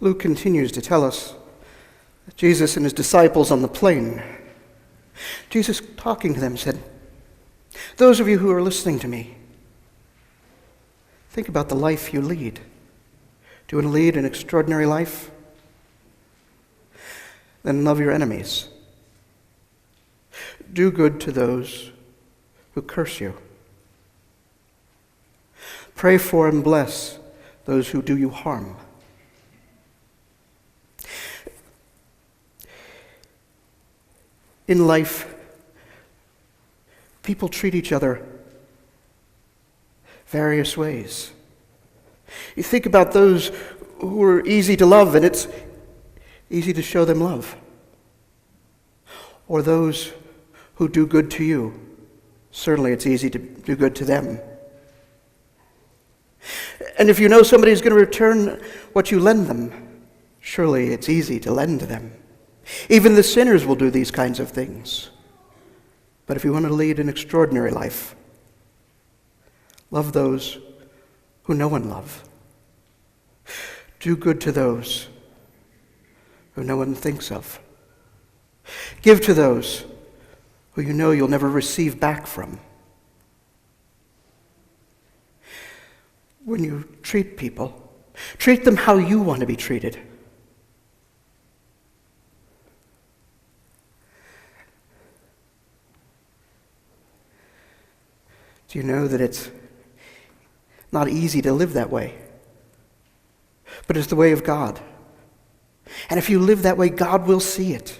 Luke continues to tell us that Jesus and his disciples on the plain, Jesus talking to them said, "Those of you who are listening to me, think about the life you lead. Do you want to lead an extraordinary life? Then love your enemies. Do good to those who curse you. Pray for and bless those who do you harm." In life, people treat each other various ways. You think about those who are easy to love, and it's easy to show them love. Or those who do good to you. Certainly it's easy to do good to them. And if you know somebody is going to return what you lend them, surely it's easy to lend to them. Even the sinners will do these kinds of things. But if you want to lead an extraordinary life, love those who no one loves. Do good to those who no one thinks of. Give to those who you know you'll never receive back from. When you treat people, treat them how you want to be treated. Do you know that it's not easy to live that way? But it's the way of God. And if you live that way, God will see it,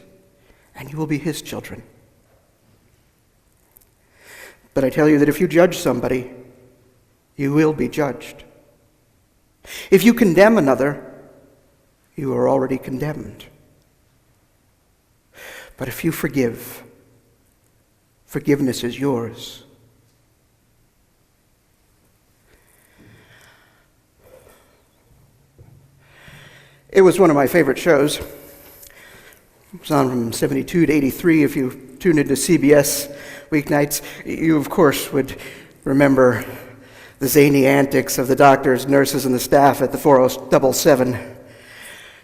and you will be his children. But I tell you that if you judge somebody, you will be judged. If you condemn another, you are already condemned. But if you forgive, forgiveness is yours. It was one of my favorite shows. It was on from 72 to 83. If you tuned into CBS weeknights, you, of course, would remember the zany antics of the doctors, nurses, and the staff at the 4077,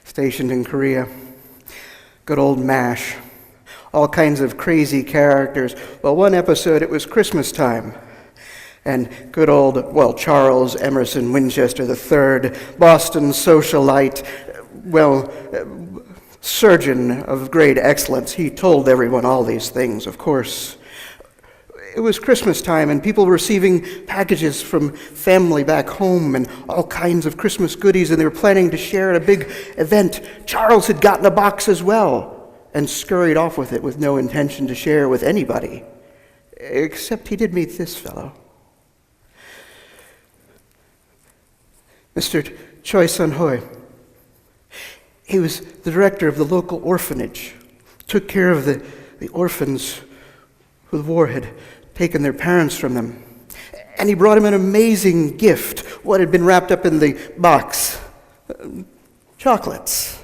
stationed in Korea. Good old MASH. All kinds of crazy characters. Well, one episode, it was Christmas time. And good old, Charles Emerson Winchester III, Boston socialite, surgeon of great excellence. He told everyone all these things, of course. It was Christmas time, and people were receiving packages from family back home and all kinds of Christmas goodies, and they were planning to share at a big event. Charles had gotten a box as well and scurried off with it with no intention to share with anybody, except he did meet this fellow. Mr. Choi Sun-hoi. He was the director of the local orphanage, took care of the orphans who the war had taken their parents from them. And he brought him an amazing gift, what had been wrapped up in the box. Chocolates.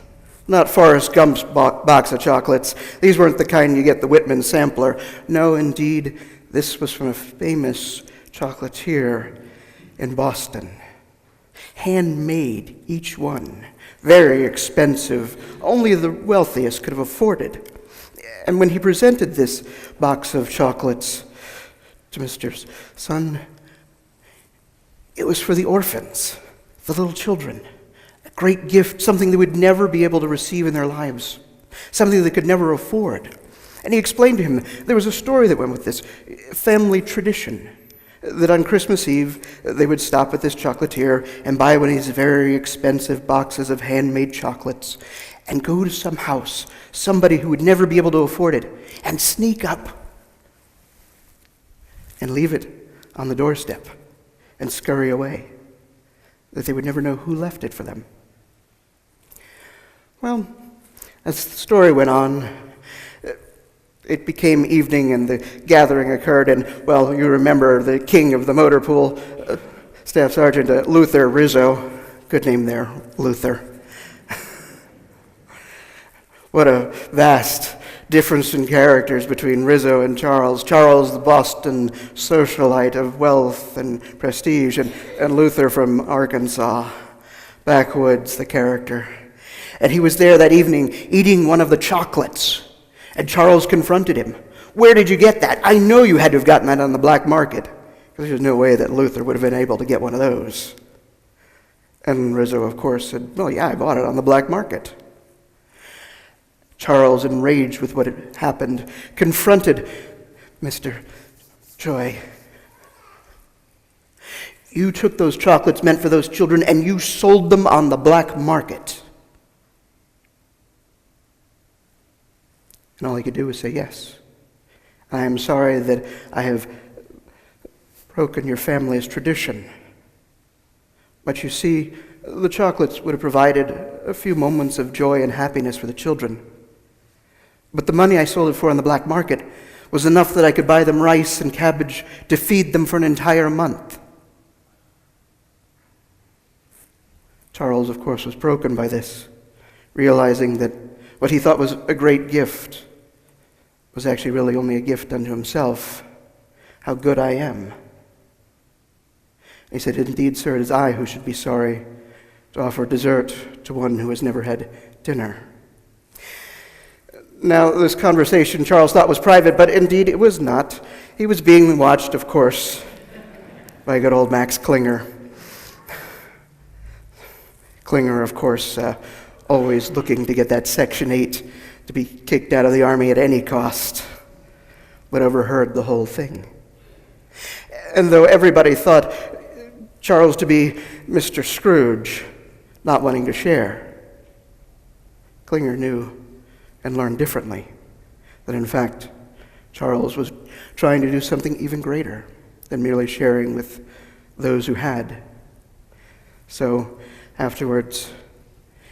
Not Forrest Gump's box of chocolates. These weren't the kind you get the Whitman sampler. No, indeed, this was from a famous chocolatier in Boston. Handmade, each one. Very expensive. Only the wealthiest could have afforded. And when he presented this box of chocolates to Mr. Sun, it was for the orphans, the little children. A great gift, something they would never be able to receive in their lives. Something they could never afford. And he explained to him there was a story that went with this, family tradition, that on Christmas Eve they would stop at this chocolatier and buy one of these very expensive boxes of handmade chocolates and go to some house, somebody who would never be able to afford it, and sneak up and leave it on the doorstep and scurry away, that they would never know who left it for them. Well, as the story went on, it became evening and the gathering occurred, and, you remember the king of the motor pool, Staff Sergeant Luther Rizzo. Good name there, Luther. What a vast difference in characters between Rizzo and Charles. Charles, the Boston socialite of wealth and prestige, and Luther from Arkansas, backwoods, the character. And he was there that evening eating one of the chocolates. And Charles confronted him. "Where did you get that? I know you had to have gotten that on the black market." Because there's no way that Luther would have been able to get one of those. And Rizzo, of course, said, "Well, yeah, I bought it on the black market." Charles, enraged with what had happened, confronted Mr. Joy. "You took those chocolates meant for those children and you sold them on the black market." And all he could do was say, "Yes, I am sorry that I have broken your family's tradition. But you see, the chocolates would have provided a few moments of joy and happiness for the children. But the money I sold it for on the black market was enough that I could buy them rice and cabbage to feed them for an entire month." Charles, of course, was broken by this, realizing that what he thought was a great gift was actually really only a gift unto himself. "How good I am." He said, "Indeed, sir, it is I who should be sorry to offer dessert to one who has never had dinner." Now, this conversation Charles thought was private, but indeed it was not. He was being watched, of course, by good old Max Klinger. Klinger, of course, always looking to get that Section 8 to be kicked out of the army at any cost, but overheard the whole thing. And though everybody thought Charles to be Mr. Scrooge, not wanting to share, Klinger knew and learned differently that in fact Charles was trying to do something even greater than merely sharing with those who had. So afterwards,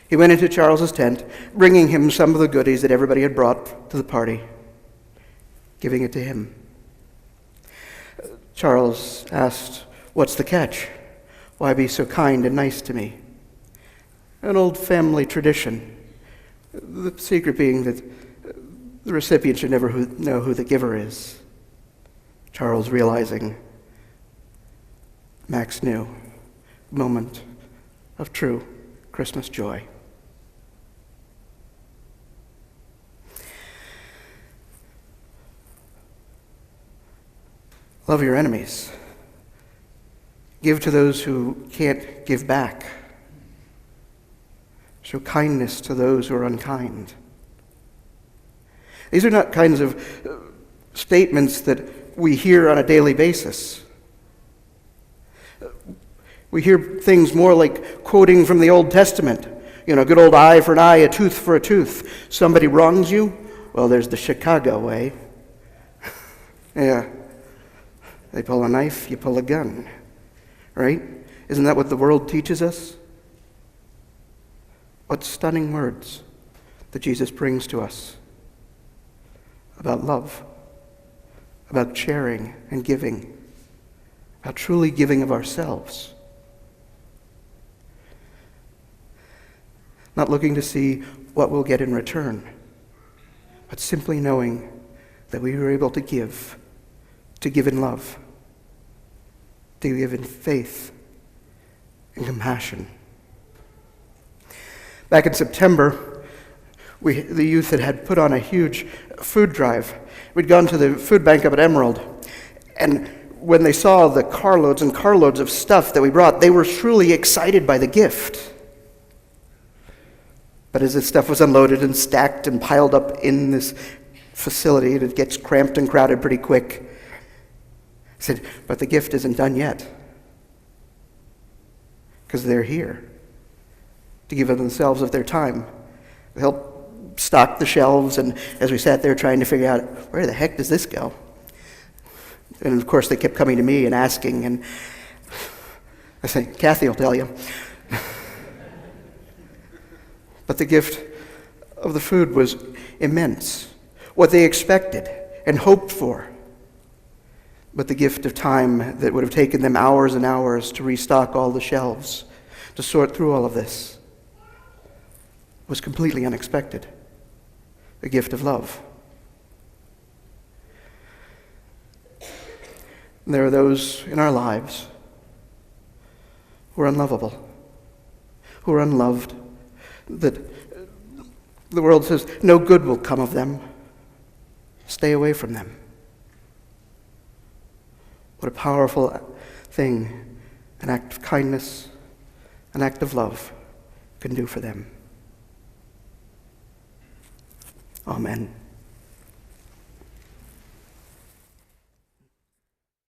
he went into Charles's tent, bringing him some of the goodies that everybody had brought to the party, giving it to him. Charles asked, "What's the catch? Why be so kind and nice to me?" An old family tradition, the secret being that the recipient should never know who the giver is. Charles, realizing Max knew, moment of true Christmas joy. Love your enemies. Give to those who can't give back. Show kindness to those who are unkind. These are not kinds of statements that we hear on a daily basis. We hear things more like quoting from the Old Testament. You know, good old eye for an eye, a tooth for a tooth. Somebody wrongs you? Well, there's the Chicago way. Yeah. They pull a knife, you pull a gun. Right? Isn't that what the world teaches us? What stunning words that Jesus brings to us about love, about sharing and giving, about truly giving of ourselves. Not looking to see what we'll get in return, but simply knowing that we were able to give in love, to give in faith and compassion. Back in September, the youth had put on a huge food drive. We'd gone to the food bank up at Emerald, and when they saw the carloads and carloads of stuff that we brought, they were truly excited by the gift. But as this stuff was unloaded and stacked and piled up in this facility, it gets cramped and crowded pretty quick. I said, "But the gift isn't done yet." Because they're here to give of themselves of their time. They help stock the shelves, and as we sat there trying to figure out, where the heck does this go? And of course they kept coming to me and asking, and I said, "Kathy will tell you." But the gift of the food was immense, what they expected and hoped for. But the gift of time that would have taken them hours and hours to restock all the shelves, to sort through all of this, was completely unexpected. The gift of love. And there are those in our lives who are unlovable, who are unloved, that The world says no good will come of them. Stay away from them. What a powerful thing an act of kindness, an act of love can do for them. Amen.